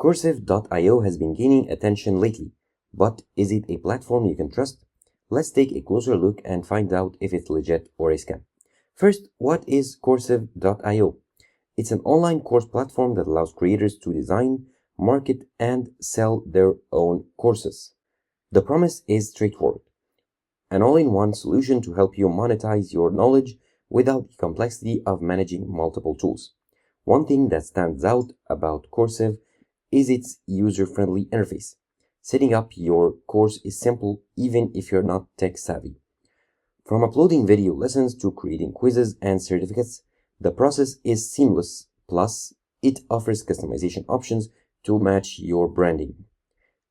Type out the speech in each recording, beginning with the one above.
Coursive.io has been gaining attention lately, but is it a platform you can trust? Let's take a closer look and find out if it's legit or a scam. First, what is Coursive.io? It's an online course platform that allows creators to design, market, and sell their own courses. The promise is straightforward: an all-in-one solution to help you monetize your knowledge without the complexity of managing multiple tools. One thing that stands out about Coursive is its user-friendly interface. Setting up your course is simple even if you're not tech-savvy. From uploading video lessons to creating quizzes and certificates, the process is seamless, plus it offers customization options to match your branding.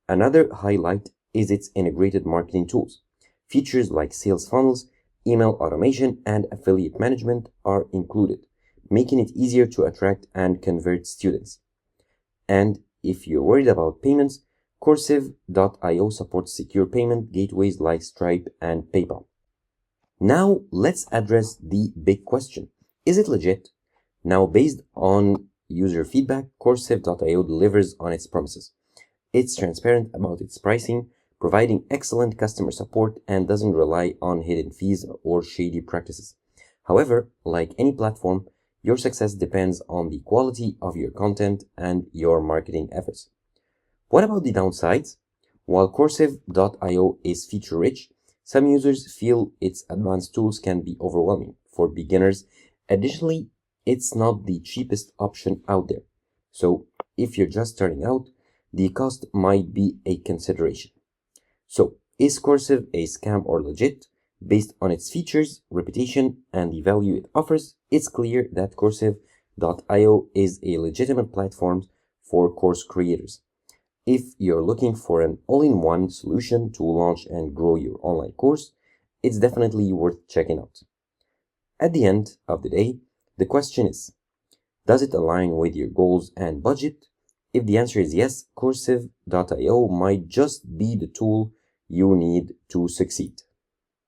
Another highlight is its integrated marketing tools. Features like sales funnels, email automation, and affiliate management are included, making it easier to attract and convert students. And if you're worried about payments, Coursive.io supports secure payment gateways like Stripe and PayPal. Now let's address the big question. Is it legit? Now, based on user feedback, Coursive.io delivers on its promises. It's transparent about its pricing, providing excellent customer support, and doesn't rely on hidden fees or shady practices. However, like any platform, your success depends on the quality of your content and your marketing efforts. What about the downsides? While Coursive.io is feature-rich, some users feel its advanced tools can be overwhelming for beginners. Additionally, it's not the cheapest option out there. So, if you're just starting out, the cost might be a consideration. So, is Coursive a scam or legit? Based on its features, reputation, and the value it offers, it's clear that Coursive.io is a legitimate platform for course creators. If you're looking for an all-in-one solution to launch and grow your online course, it's definitely worth checking out. At the end of the day, the question is, does it align with your goals and budget? If the answer is yes, Coursive.io might just be the tool you need to succeed.